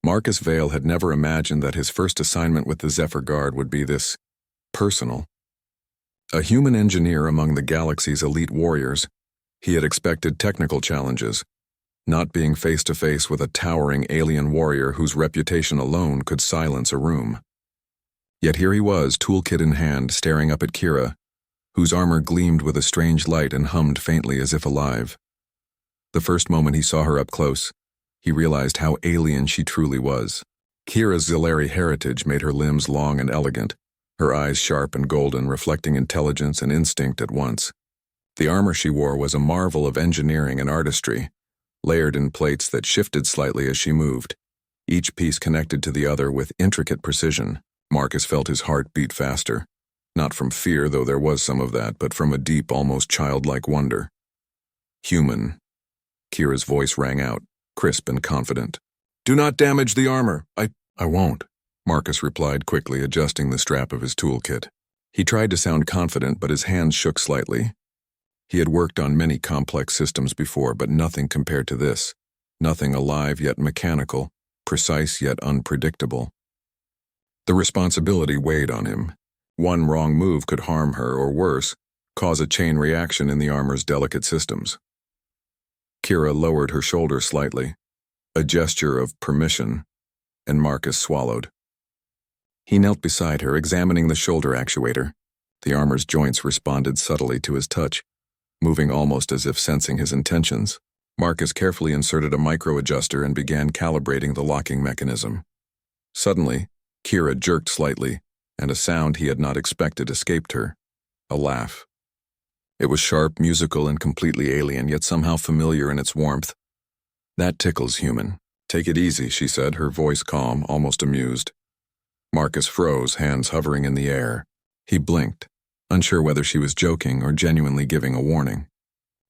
Marcus Vale had never imagined that his first assignment with the Zephyr Guard would be this personal. A human engineer among the galaxy's elite warriors, he had expected technical challenges, not being face-to-face with a towering alien warrior whose reputation alone could silence a room. Yet here he was, toolkit in hand, staring up at Kira, whose armor gleamed with a strange light and hummed faintly as if alive. The first moment he saw her up close, he realized how alien she truly was. Kira's Zilari heritage made her limbs long and elegant, her eyes sharp and golden, reflecting intelligence and instinct at once. The armor she wore was a marvel of engineering and artistry, layered in plates that shifted slightly as she moved, each piece connected to the other with intricate precision. Marcus felt his heart beat faster, not from fear, though there was some of that, but from a deep, almost childlike wonder. Human. Kira's voice rang out, crisp and confident. "Do not damage the armor. I won't," Marcus replied quickly, adjusting the strap of his toolkit. He tried to sound confident, but his hands shook slightly. He had worked on many complex systems before, but nothing compared to this. Nothing alive yet mechanical, precise yet unpredictable. The responsibility weighed on him. One wrong move could harm her, or worse, cause a chain reaction in the armor's delicate systems. Kira lowered her shoulder slightly, a gesture of permission, and Marcus swallowed. He knelt beside her, examining the shoulder actuator. The armor's joints responded subtly to his touch, moving almost as if sensing his intentions. Marcus carefully inserted a micro-adjuster and began calibrating the locking mechanism. Suddenly, Kira jerked slightly, and a sound he had not expected escaped her. A laugh. It was sharp, musical, and completely alien, yet somehow familiar in its warmth. "That tickles, human. Take it easy," she said, her voice calm, almost amused. Marcus froze, hands hovering in the air. He blinked, unsure whether she was joking or genuinely giving a warning.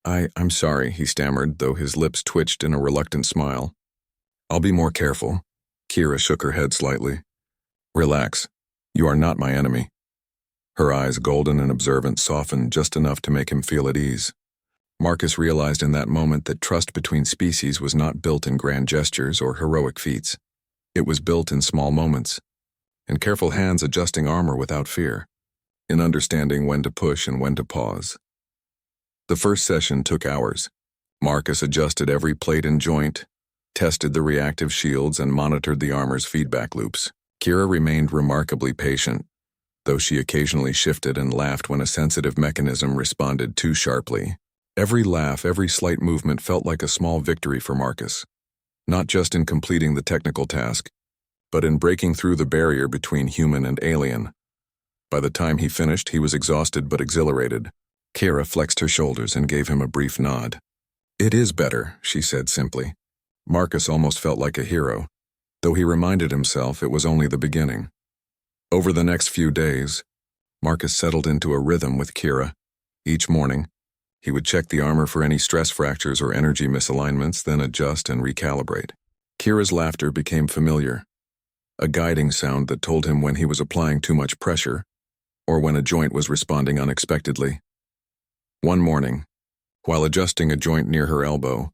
I'm sorry," he stammered, though his lips twitched in a reluctant smile. "I'll be more careful." Kira shook her head slightly. "Relax. You are not my enemy." Her eyes, golden and observant, softened just enough to make him feel at ease. Marcus realized in that moment that trust between species was not built in grand gestures or heroic feats. It was built in small moments, in careful hands adjusting armor without fear, in understanding when to push and when to pause. The first session took hours. Marcus adjusted every plate and joint, tested the reactive shields, and monitored the armor's feedback loops. Kira remained remarkably patient, though she occasionally shifted and laughed when a sensitive mechanism responded too sharply. Every laugh, every slight movement felt like a small victory for Marcus, not just in completing the technical task, but in breaking through the barrier between human and alien. By the time he finished, he was exhausted but exhilarated. Kira flexed her shoulders and gave him a brief nod. "It is better," she said simply. Marcus almost felt like a hero, though he reminded himself it was only the beginning. Over the next few days, Marcus settled into a rhythm with Kira. Each morning, he would check the armor for any stress fractures or energy misalignments, then adjust and recalibrate. Kira's laughter became familiar, a guiding sound that told him when he was applying too much pressure, or when a joint was responding unexpectedly. One morning, while adjusting a joint near her elbow,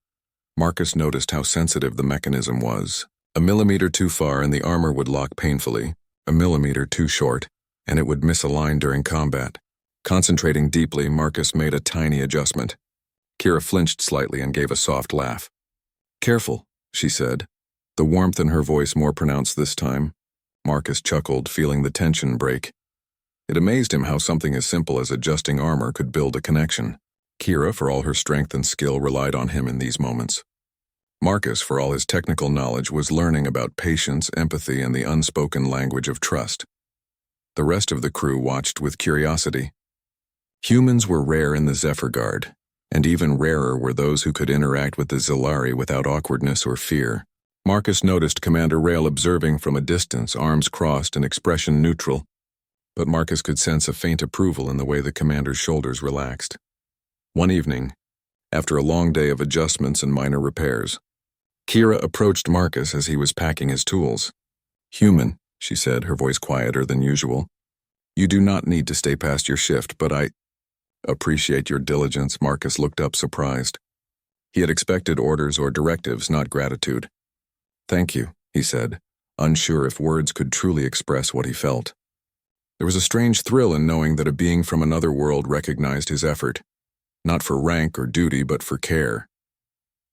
Marcus noticed how sensitive the mechanism was. A millimeter too far and the armor would lock painfully, a millimeter too short, and it would misalign during combat. Concentrating deeply, Marcus made a tiny adjustment. Kira flinched slightly and gave a soft laugh. "Careful," she said, the warmth in her voice more pronounced this time. Marcus chuckled, feeling the tension break. It amazed him how something as simple as adjusting armor could build a connection. Kira, for all her strength and skill, relied on him in these moments. Marcus, for all his technical knowledge, was learning about patience, empathy, and the unspoken language of trust. The rest of the crew watched with curiosity. Humans were rare in the Zephyr Guard, and even rarer were those who could interact with the Zilari without awkwardness or fear. Marcus noticed Commander Rail observing from a distance, arms crossed and expression neutral, but Marcus could sense a faint approval in the way the commander's shoulders relaxed. One evening, after a long day of adjustments and minor repairs, Kira approached Marcus as he was packing his tools. "Human," she said, her voice quieter than usual. "You do not need to stay past your shift, but I appreciate your diligence." Marcus looked up surprised. He had expected orders or directives, not gratitude. "Thank you," he said, unsure if words could truly express what he felt. There was a strange thrill in knowing that a being from another world recognized his effort, not for rank or duty, but for care.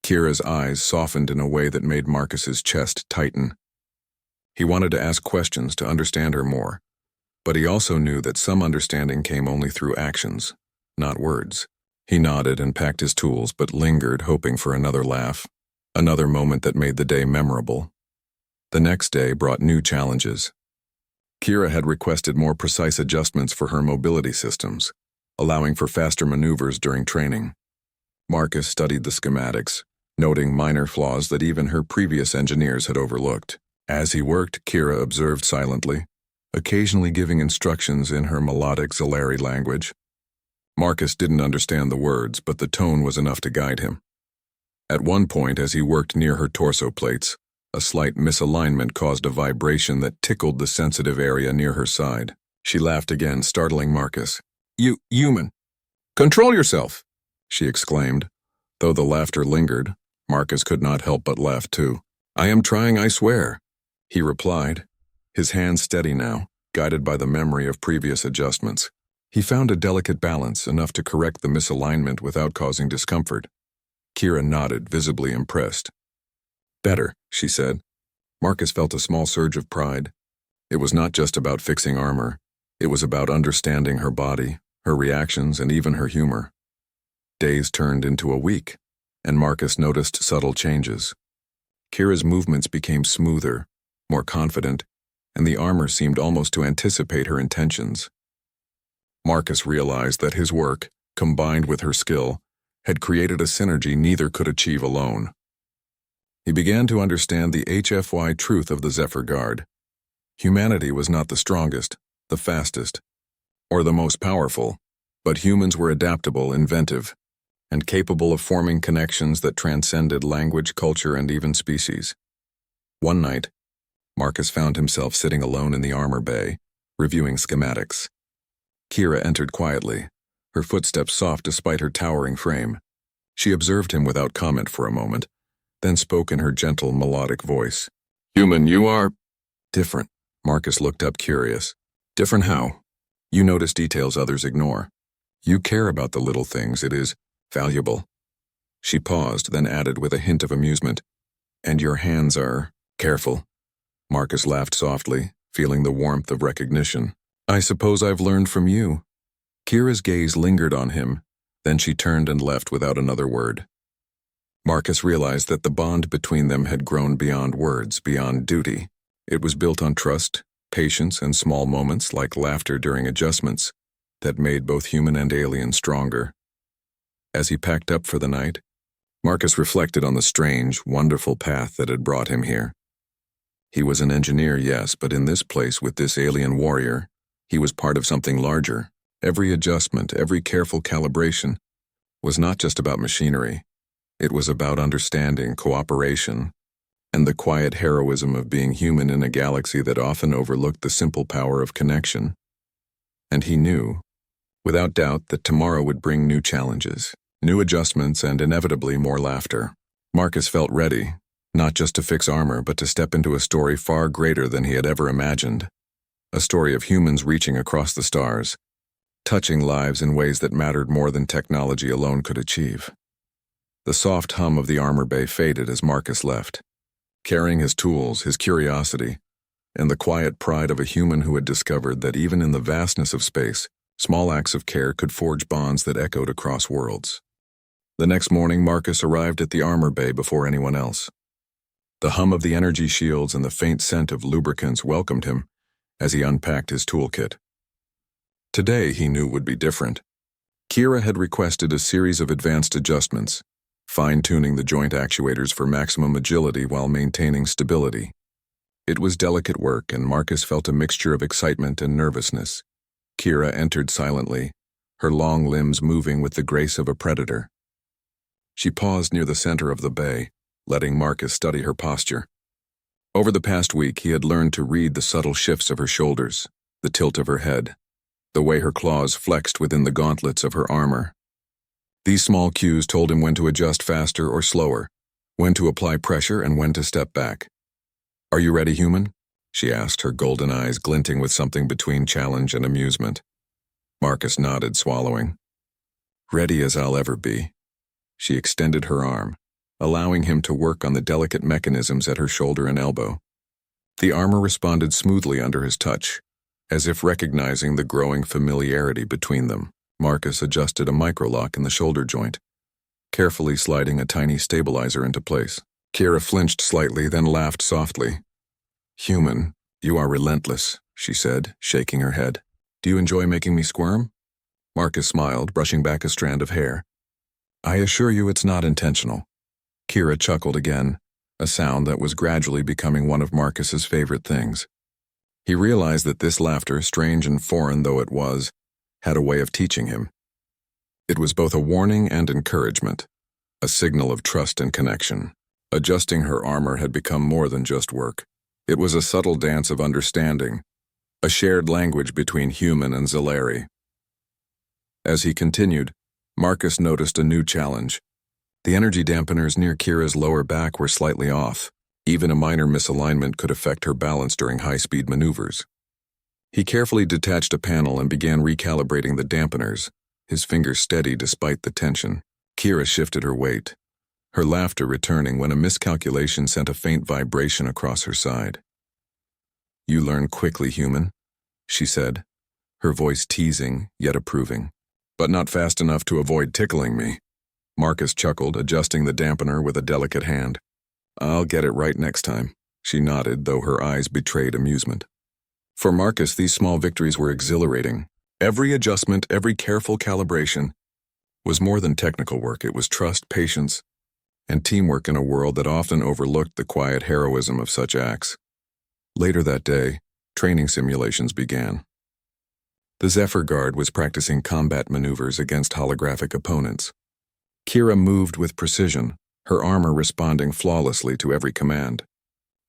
Kira's eyes softened in a way that made Marcus's chest tighten. He wanted to ask questions to understand her more, but he also knew that some understanding came only through actions, not words. He nodded and packed his tools, but lingered, hoping for another laugh, another moment that made the day memorable. The next day brought new challenges. Kira had requested more precise adjustments for her mobility systems, allowing for faster maneuvers during training. Marcus studied the schematics, noting minor flaws that even her previous engineers had overlooked. As he worked, Kira observed silently, occasionally giving instructions in her melodic Zalari language. Marcus didn't understand the words, but the tone was enough to guide him. At one point, as he worked near her torso plates, a slight misalignment caused a vibration that tickled the sensitive area near her side. She laughed again, startling Marcus. "You, human! Control yourself!" she exclaimed. Though the laughter lingered, Marcus could not help but laugh too. "I am trying, I swear," he replied, his hands steady now, guided by the memory of previous adjustments. He found a delicate balance, enough to correct the misalignment without causing discomfort. Kira nodded, visibly impressed. "Better," she said. Marcus felt a small surge of pride. It was not just about fixing armor. It was about understanding her body, her reactions, and even her humor. Days turned into a week, and Marcus noticed subtle changes. Kira's movements became smoother, more confident, and the armor seemed almost to anticipate her intentions. Marcus realized that his work, combined with her skill, had created a synergy neither could achieve alone. He began to understand the HFY truth of the Zephyr Guard. Humanity was not the strongest, the fastest, or the most powerful, but humans were adaptable, inventive, and capable of forming connections that transcended language, culture, and even species. One night, Marcus found himself sitting alone in the armor bay, reviewing schematics. Kira entered quietly, her footsteps soft despite her towering frame. She observed him without comment for a moment, then spoke in her gentle, melodic voice. "Human, you are different." Marcus looked up, curious. "Different how?" "You notice details others ignore. You care about the little things. It is valuable." She paused, then added with a hint of amusement, "And your hands are careful." Marcus laughed softly, feeling the warmth of recognition. "I suppose I've learned from you." Kira's gaze lingered on him, then she turned and left without another word. Marcus realized that the bond between them had grown beyond words, beyond duty. It was built on trust, patience, and small moments like laughter during adjustments that made both human and alien stronger. As he packed up for the night, Marcus reflected on the strange, wonderful path that had brought him here. He was an engineer, yes, but in this place with this alien warrior, he was part of something larger. Every adjustment, every careful calibration was not just about machinery. It was about understanding, cooperation, and the quiet heroism of being human in a galaxy that often overlooked the simple power of connection. And he knew, without doubt, that tomorrow would bring new challenges, new adjustments, and inevitably more laughter. Marcus felt ready, not just to fix armor, but to step into a story far greater than he had ever imagined. A story of humans reaching across the stars, touching lives in ways that mattered more than technology alone could achieve. The soft hum of the armor bay faded as Marcus left, carrying his tools, his curiosity, and the quiet pride of a human who had discovered that even in the vastness of space, small acts of care could forge bonds that echoed across worlds. The next morning, Marcus arrived at the armor bay before anyone else. The hum of the energy shields and the faint scent of lubricants welcomed him as he unpacked his toolkit. Today, he knew, would be different. Kira had requested a series of advanced adjustments, fine-tuning the joint actuators for maximum agility while maintaining stability. It was delicate work, and Marcus felt a mixture of excitement and nervousness. Kira entered silently, her long limbs moving with the grace of a predator. She paused near the center of the bay, letting Marcus study her posture. Over the past week, he had learned to read the subtle shifts of her shoulders, the tilt of her head, the way her claws flexed within the gauntlets of her armor. These small cues told him when to adjust faster or slower, when to apply pressure and when to step back. "Are you ready, human?" she asked, her golden eyes glinting with something between challenge and amusement. Marcus nodded, swallowing. "Ready as I'll ever be." She extended her arm, allowing him to work on the delicate mechanisms at her shoulder and elbow. The armor responded smoothly under his touch, as if recognizing the growing familiarity between them. Marcus adjusted a microlock in the shoulder joint, carefully sliding a tiny stabilizer into place. Kira flinched slightly, then laughed softly. "Human, you are relentless," she said, shaking her head. "Do you enjoy making me squirm?" Marcus smiled, brushing back a strand of hair. "I assure you it's not intentional." Kira chuckled again, a sound that was gradually becoming one of Marcus's favorite things. He realized that this laughter, strange and foreign though it was, had a way of teaching him. It was both a warning and encouragement, a signal of trust and connection. Adjusting her armor had become more than just work. It was a subtle dance of understanding, a shared language between human and Zalari. As he continued, Marcus noticed a new challenge. The energy dampeners near Kira's lower back were slightly off. Even a minor misalignment could affect her balance during high-speed maneuvers. He carefully detached a panel and began recalibrating the dampeners, his fingers steady despite the tension. Kira shifted her weight, her laughter returning when a miscalculation sent a faint vibration across her side. "You learn quickly, human," she said, her voice teasing yet approving. "But not fast enough to avoid tickling me." Marcus chuckled, adjusting the dampener with a delicate hand. "I'll get it right next time," she nodded, though her eyes betrayed amusement. For Marcus, these small victories were exhilarating. Every adjustment, every careful calibration was more than technical work. It was trust, patience, and teamwork in a world that often overlooked the quiet heroism of such acts. Later that day, training simulations began. The Zephyr Guard was practicing combat maneuvers against holographic opponents. Kira moved with precision, her armor responding flawlessly to every command.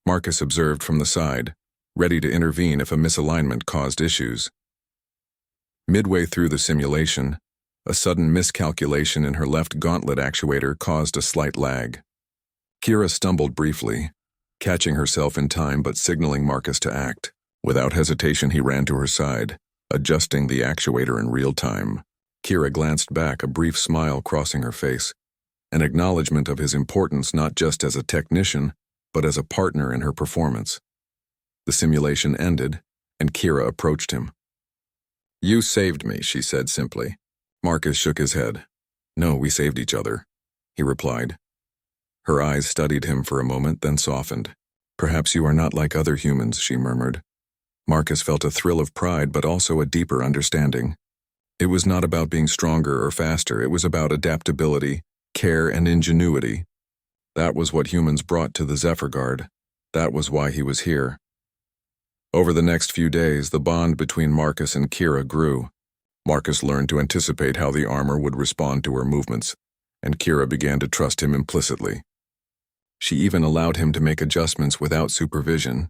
Marcus observed from the side, ready to intervene if a misalignment caused issues. Midway through the simulation, a sudden miscalculation in her left gauntlet actuator caused a slight lag. Kira stumbled briefly, catching herself in time but signaling Marcus to act. Without hesitation, he ran to her side, adjusting the actuator in real time. Kira glanced back, a brief smile crossing her face, an acknowledgement of his importance not just as a technician, but as a partner in her performance. The simulation ended, and Kira approached him. "You saved me," she said simply. Marcus shook his head. "No, we saved each other," he replied. Her eyes studied him for a moment, then softened. "Perhaps you are not like other humans," she murmured. Marcus felt a thrill of pride, but also a deeper understanding. It was not about being stronger or faster, it was about adaptability, care, and ingenuity. That was what humans brought to the Zephyr Guard. That was why he was here. Over the next few days, the bond between Marcus and Kira grew. Marcus learned to anticipate how the armor would respond to her movements, and Kira began to trust him implicitly. She even allowed him to make adjustments without supervision,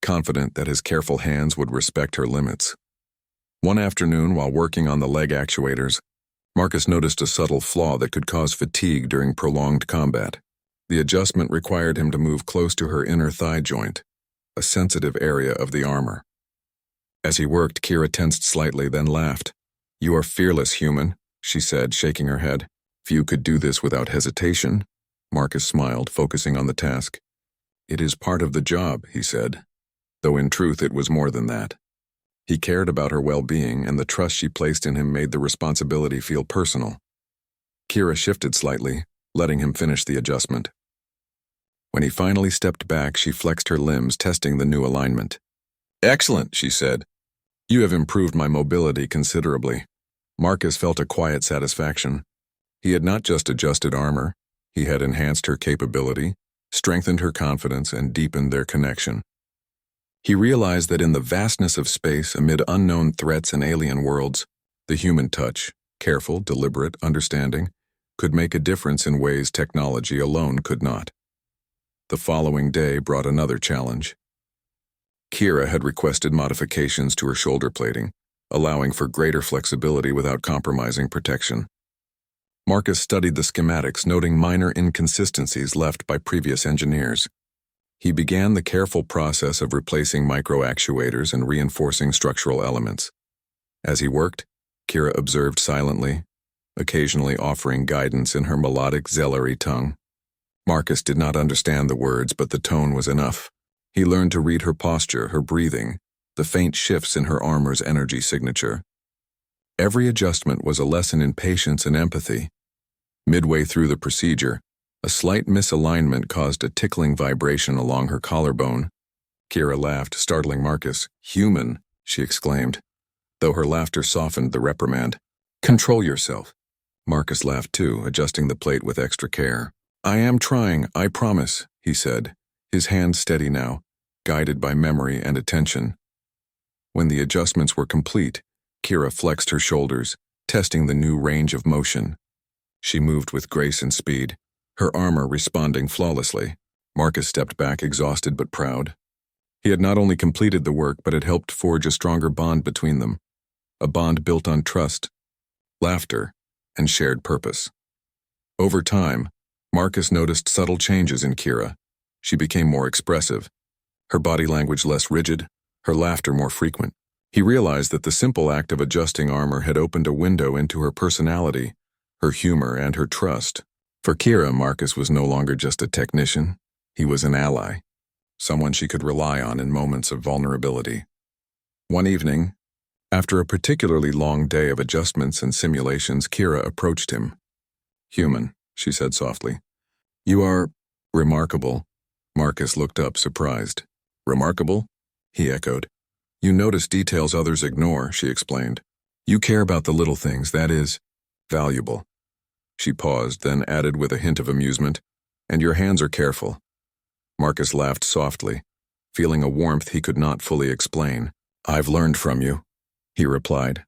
confident that his careful hands would respect her limits. One afternoon, while working on the leg actuators, Marcus noticed a subtle flaw that could cause fatigue during prolonged combat. The adjustment required him to move close to her inner thigh joint, a sensitive area of the armor. As he worked, Kira tensed slightly, then laughed. "You are fearless, human," she said, shaking her head. "Few could do this without hesitation." Marcus smiled, focusing on the task. "It is part of the job," he said, though in truth it was more than that. He cared about her well-being, and the trust she placed in him made the responsibility feel personal. Kira shifted slightly, letting him finish the adjustment. When he finally stepped back, she flexed her limbs, testing the new alignment. "Excellent," she said. "You have improved my mobility considerably." Marcus felt a quiet satisfaction. He had not just adjusted armor, he had enhanced her capability, strengthened her confidence, and deepened their connection. He realized that in the vastness of space, amid unknown threats and alien worlds, the human touch, careful, deliberate, understanding, could make a difference in ways technology alone could not. The following day brought another challenge. Kira had requested modifications to her shoulder plating, allowing for greater flexibility without compromising protection. Marcus studied the schematics, noting minor inconsistencies left by previous engineers. He began the careful process of replacing micro-actuators and reinforcing structural elements. As he worked, Kira observed silently, occasionally offering guidance in her melodic Zellery tongue. Marcus did not understand the words, but the tone was enough. He learned to read her posture, her breathing, the faint shifts in her armor's energy signature. Every adjustment was a lesson in patience and empathy. Midway through the procedure, a slight misalignment caused a tickling vibration along her collarbone. Kira laughed, startling Marcus. "Human," she exclaimed, though her laughter softened the reprimand. "Control yourself." Marcus laughed too, adjusting the plate with extra care. "I am trying, I promise," he said, his hands steady now, guided by memory and attention. When the adjustments were complete, Kira flexed her shoulders, testing the new range of motion. She moved with grace and speed, her armor responding flawlessly. Marcus stepped back, exhausted but proud. He had not only completed the work, but had helped forge a stronger bond between them, a bond built on trust, laughter, and shared purpose. Over time, Marcus noticed subtle changes in Kira. She became more expressive, her body language less rigid, her laughter more frequent. He realized that the simple act of adjusting armor had opened a window into her personality, her humor, and her trust. For Kira, Marcus was no longer just a technician. He was an ally, someone she could rely on in moments of vulnerability. One evening, after a particularly long day of adjustments and simulations, Kira approached him. "Human," she said softly. "You are remarkable." Marcus looked up, surprised. "Remarkable?" he echoed. "You notice details others ignore," she explained. "You care about the little things, that is valuable." She paused, then added with a hint of amusement, "And your hands are careful." Marcus laughed softly, feeling a warmth he could not fully explain. "I've learned from you," he replied.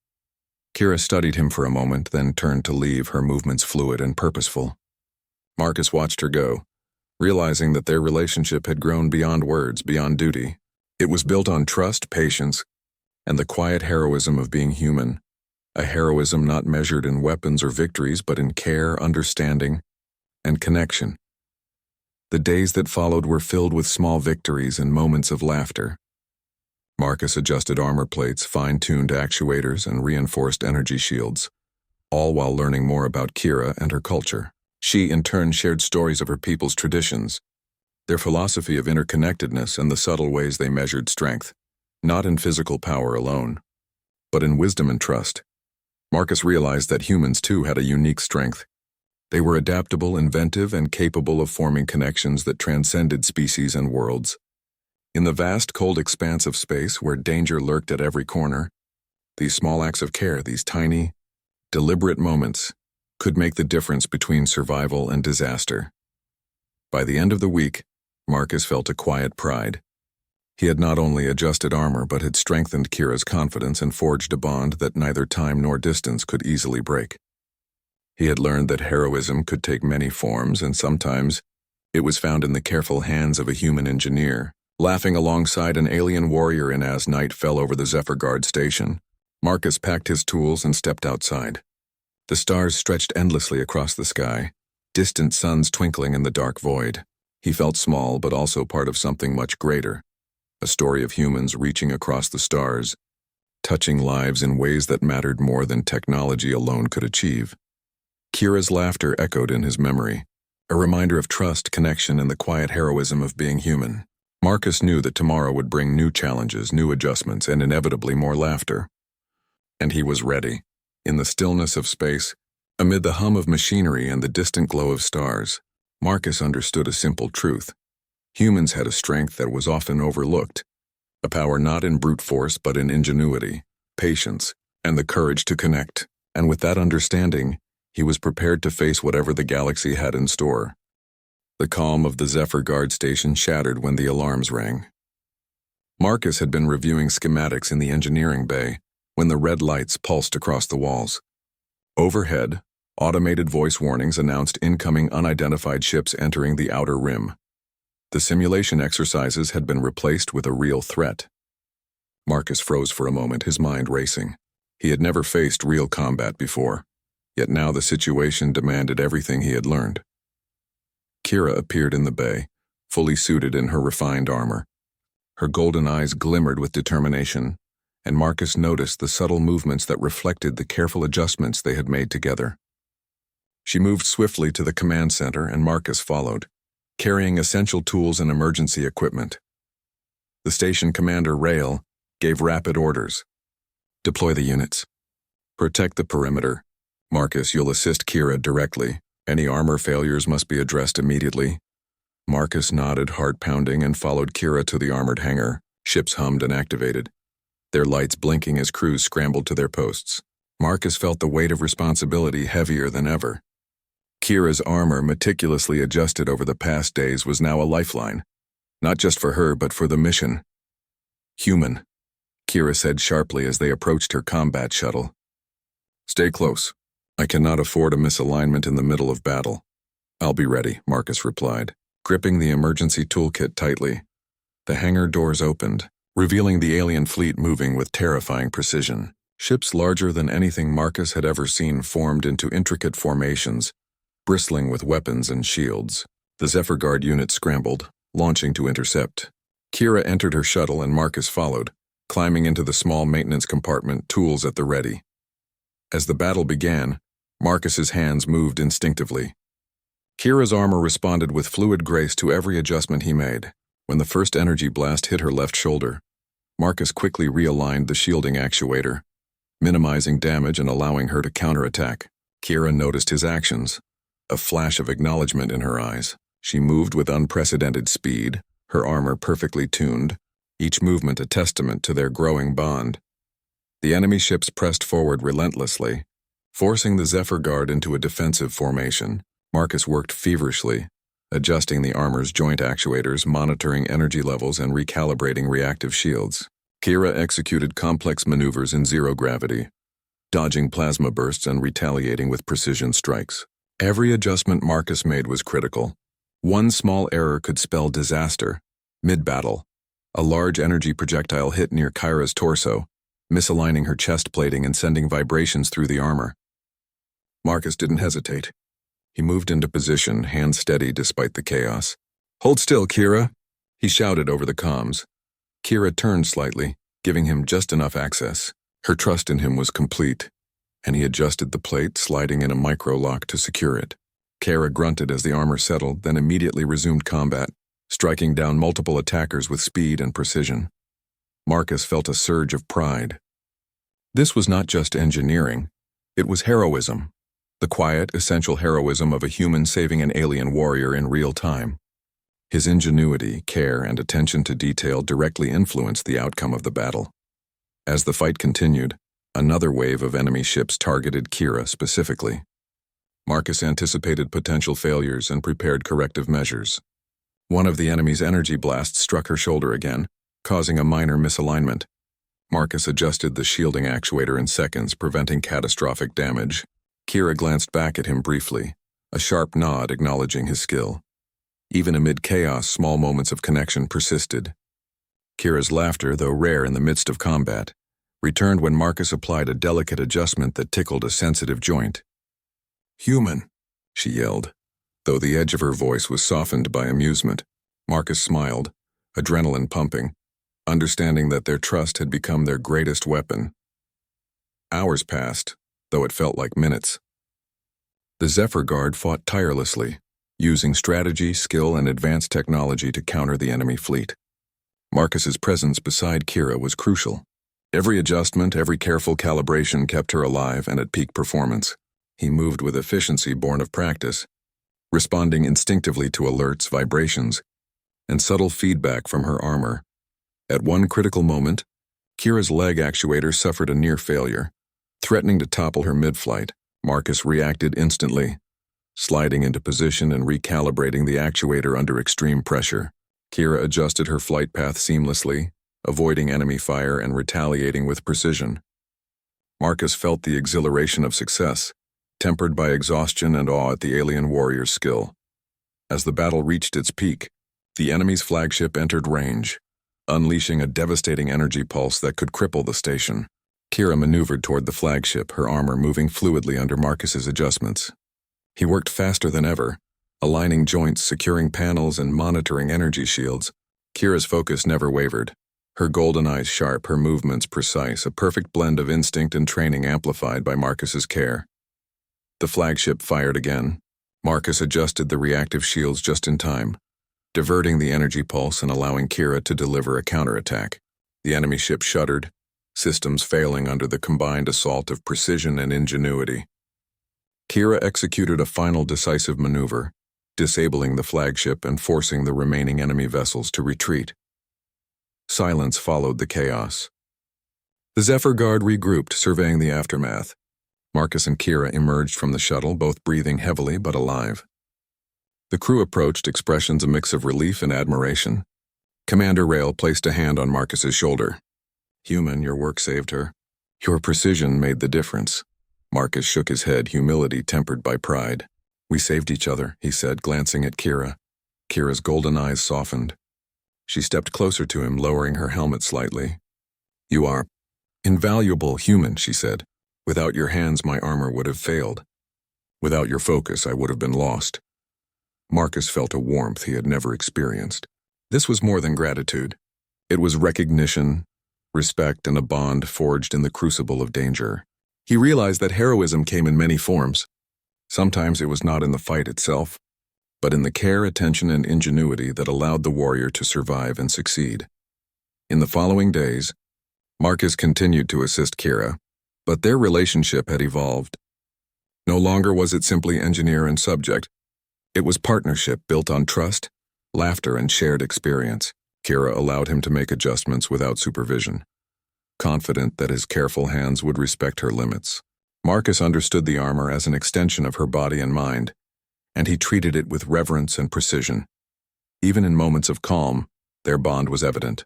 Kira studied him for a moment, then turned to leave, her movements fluid and purposeful. Marcus watched her go, realizing that their relationship had grown beyond words, beyond duty. It was built on trust, patience, and the quiet heroism of being human. A heroism not measured in weapons or victories, but in care, understanding, and connection. The days that followed were filled with small victories and moments of laughter. Marcus adjusted armor plates, fine-tuned actuators, and reinforced energy shields, all while learning more about Kira and her culture. She, in turn, shared stories of her people's traditions, their philosophy of interconnectedness, and the subtle ways they measured strength, not in physical power alone, but in wisdom and trust. Marcus realized that humans, too, had a unique strength. They were adaptable, inventive, and capable of forming connections that transcended species and worlds. In the vast, cold expanse of space, where danger lurked at every corner, these small acts of care, these tiny, deliberate moments, could make the difference between survival and disaster. By the end of the week, Marcus felt a quiet pride. He had not only adjusted armor, but had strengthened Kira's confidence and forged a bond that neither time nor distance could easily break. He had learned that heroism could take many forms, and sometimes it was found in the careful hands of a human engineer. Laughing alongside an alien warrior as night fell over the Zephyr Guard station, Marcus packed his tools and stepped outside. The stars stretched endlessly across the sky, distant suns twinkling in the dark void. He felt small, but also part of something much greater. A story of humans reaching across the stars, touching lives in ways that mattered more than technology alone could achieve. Kira's laughter echoed in his memory, a reminder of trust, connection, and the quiet heroism of being human. Marcus knew that tomorrow would bring new challenges, new adjustments, and inevitably more laughter. And he was ready. In the stillness of space, amid the hum of machinery and the distant glow of stars, Marcus understood a simple truth. Humans had a strength that was often overlooked, a power not in brute force but in ingenuity, patience, and the courage to connect. And with that understanding, he was prepared to face whatever the galaxy had in store. The calm of the Zephyr Guard station shattered when the alarms rang. Marcus had been reviewing schematics in the engineering bay when the red lights pulsed across the walls. Overhead, automated voice warnings announced incoming unidentified ships entering the outer rim. The simulation exercises had been replaced with a real threat. Marcus froze for a moment, his mind racing. He had never faced real combat before, yet now the situation demanded everything he had learned. Kira appeared in the bay, fully suited in her refined armor. Her golden eyes glimmered with determination, and Marcus noticed the subtle movements that reflected the careful adjustments they had made together. She moved swiftly to the command center, and Marcus followed, carrying essential tools and emergency equipment. The station commander, Rail, gave rapid orders. Deploy the units. Protect the perimeter. Marcus, you'll assist Kira directly. Any armor failures must be addressed immediately. Marcus nodded, heart pounding, and followed Kira to the armored hangar. Ships hummed and activated, their lights blinking as crews scrambled to their posts. Marcus felt the weight of responsibility heavier than ever. Kira's armor, meticulously adjusted over the past days, was now a lifeline, not just for her but for the mission. Human, Kira said sharply as they approached her combat shuttle. Stay close. I cannot afford a misalignment in the middle of battle. I'll be ready, Marcus replied, gripping the emergency toolkit tightly. The hangar doors opened, revealing the alien fleet moving with terrifying precision. Ships larger than anything Marcus had ever seen formed into intricate formations, bristling with weapons and shields. The Zephyr Guard unit scrambled, launching to intercept. Kira entered her shuttle and Marcus followed, climbing into the small maintenance compartment, tools at the ready. As the battle began, Marcus's hands moved instinctively. Kira's armor responded with fluid grace to every adjustment he made. When the first energy blast hit her left shoulder, Marcus quickly realigned the shielding actuator, minimizing damage and allowing her to counterattack. Kira noticed his actions, a flash of acknowledgement in her eyes. She moved with unprecedented speed, her armor perfectly tuned, each movement a testament to their growing bond. The enemy ships pressed forward relentlessly, forcing the Zephyr Guard into a defensive formation. Marcus worked feverishly, adjusting the armor's joint actuators, monitoring energy levels, and recalibrating reactive shields. Kira executed complex maneuvers in zero gravity, dodging plasma bursts and retaliating with precision strikes. Every adjustment Marcus made was critical. One small error could spell disaster. Mid-battle, a large energy projectile hit near Kyra's torso, misaligning her chest plating and sending vibrations through the armor. Marcus didn't hesitate. He moved into position, hands steady despite the chaos. Hold still, Kira, he shouted over the comms. Kira turned slightly, giving him just enough access. Her trust in him was complete, and he adjusted the plate, sliding in a micro-lock to secure it. Kira grunted as the armor settled, then immediately resumed combat, striking down multiple attackers with speed and precision. Marcus felt a surge of pride. This was not just engineering, it was heroism. The quiet, essential heroism of a human saving an alien warrior in real time. His ingenuity, care, and attention to detail directly influenced the outcome of the battle. As the fight continued, another wave of enemy ships targeted Kira specifically. Marcus anticipated potential failures and prepared corrective measures. One of the enemy's energy blasts struck her shoulder again, causing a minor misalignment. Marcus adjusted the shielding actuator in seconds, preventing catastrophic damage. Kira glanced back at him briefly, a sharp nod acknowledging his skill. Even amid chaos, small moments of connection persisted. Kira's laughter, though rare in the midst of combat, returned when Marcus applied a delicate adjustment that tickled a sensitive joint. "Human," she yelled, though the edge of her voice was softened by amusement. Marcus smiled, adrenaline pumping, understanding that their trust had become their greatest weapon. Hours passed, though it felt like minutes. The Zephyr Guard fought tirelessly, using strategy, skill, and advanced technology to counter the enemy fleet. Marcus's presence beside Kira was crucial. Every adjustment, every careful calibration kept her alive and at peak performance. He moved with efficiency born of practice, responding instinctively to alerts, vibrations, and subtle feedback from her armor. At one critical moment, Kira's leg actuator suffered a near failure, threatening to topple her mid-flight. Marcus reacted instantly, sliding into position and recalibrating the actuator under extreme pressure. Kira adjusted her flight path seamlessly, avoiding enemy fire and retaliating with precision. Marcus felt the exhilaration of success, tempered by exhaustion and awe at the alien warrior's skill. As the battle reached its peak, the enemy's flagship entered range, unleashing a devastating energy pulse that could cripple the station. Kira maneuvered toward the flagship, her armor moving fluidly under Marcus's adjustments. He worked faster than ever, Aligning joints, securing panels, and monitoring energy shields, Kira's focus never wavered. Her golden eyes sharp, her movements precise, a perfect blend of instinct and training amplified by Marcus's care. The flagship fired again. Marcus adjusted the reactive shields just in time, diverting the energy pulse and allowing Kira to deliver a counterattack. The enemy ship shuddered, systems failing under the combined assault of precision and ingenuity. Kira executed a final decisive maneuver, disabling the flagship and forcing the remaining enemy vessels to retreat. Silence followed the chaos. The Zephyr Guard regrouped, surveying the aftermath. Marcus and Kira emerged from the shuttle, both breathing heavily but alive. The crew approached, expressions a mix of relief and admiration. Commander Rail placed a hand on Marcus's shoulder. "Human, your work saved her. Your precision made the difference." Marcus shook his head, humility tempered by pride. "We saved each other," he said, glancing at Kira. Kira's golden eyes softened. She stepped closer to him, lowering her helmet slightly. "You are invaluable, human," she said. "Without your hands, my armor would have failed. Without your focus, I would have been lost." Marcus felt a warmth he had never experienced. This was more than gratitude. It was recognition, respect, and a bond forged in the crucible of danger. He realized that heroism came in many forms. Sometimes it was not in the fight itself, but in the care, attention, and ingenuity that allowed the warrior to survive and succeed. In the following days, Marcus continued to assist Kira, but their relationship had evolved. No longer was it simply engineer and subject. It was partnership built on trust, laughter, and shared experience. Kira allowed him to make adjustments without supervision, confident that his careful hands would respect her limits. Marcus understood the armor as an extension of her body and mind, and he treated it with reverence and precision. Even in moments of calm, their bond was evident.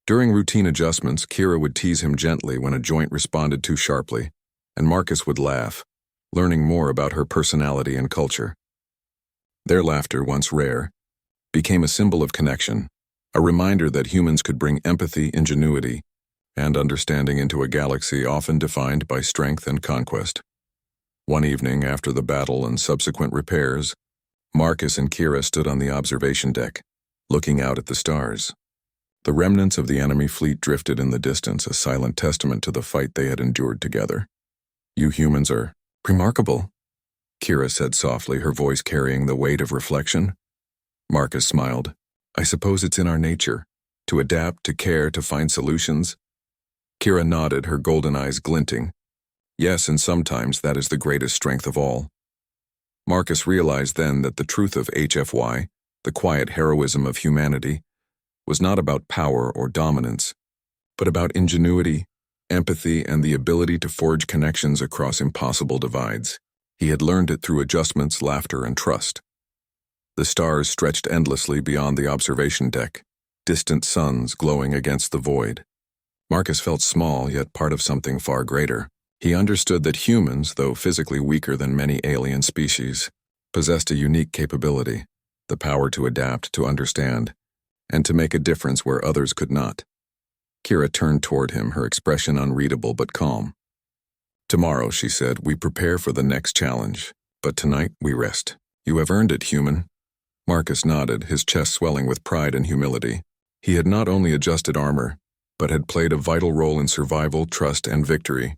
During routine adjustments, Kira would tease him gently when a joint responded too sharply, and Marcus would laugh, learning more about her personality and culture. Their laughter, once rare, became a symbol of connection, a reminder that humans could bring empathy, ingenuity, and understanding into a galaxy often defined by strength and conquest. One evening, after the battle and subsequent repairs, Marcus and Kira stood on the observation deck, looking out at the stars. The remnants of the enemy fleet drifted in the distance, a silent testament to the fight they had endured together. "You humans are remarkable," Kira said softly, her voice carrying the weight of reflection. Marcus smiled. "I suppose it's in our nature, to adapt, to care, to find solutions." Kira nodded, her golden eyes glinting. "Yes, and sometimes that is the greatest strength of all." Marcus realized then that the truth of HFY, the quiet heroism of humanity, was not about power or dominance, but about ingenuity, empathy, and the ability to forge connections across impossible divides. He had learned it through adjustments, laughter, and trust. The stars stretched endlessly beyond the observation deck, distant suns glowing against the void. Marcus felt small, yet part of something far greater. He understood that humans, though physically weaker than many alien species, possessed a unique capability, the power to adapt, to understand, and to make a difference where others could not. Kira turned toward him, her expression unreadable but calm. "Tomorrow," she said, "we prepare for the next challenge, but tonight we rest. You have earned it, human." Marcus nodded, his chest swelling with pride and humility. He had not only adjusted armor, but had played a vital role in survival, trust, and victory.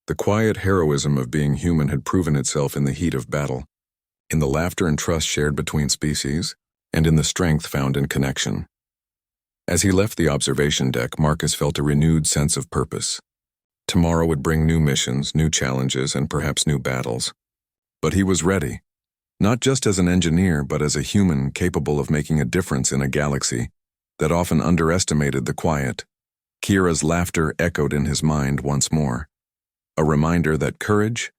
The quiet heroism of being human had proven itself in the heat of battle, in the laughter and trust shared between species, and in the strength found in connection. As he left the observation deck, Marcus felt a renewed sense of purpose. Tomorrow would bring new missions, new challenges, and perhaps new battles. But he was ready, not just as an engineer, but as a human capable of making a difference in a galaxy that often underestimated the quiet. Kira's laughter echoed in his mind once more, a reminder that courage,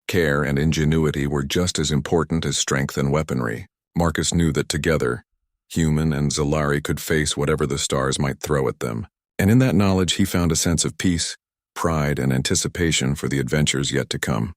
care, and ingenuity were just as important as strength and weaponry. Marcus knew that together, human and Zalari could face whatever the stars might throw at them, and in that knowledge he found a sense of peace, pride, and anticipation for the adventures yet to come.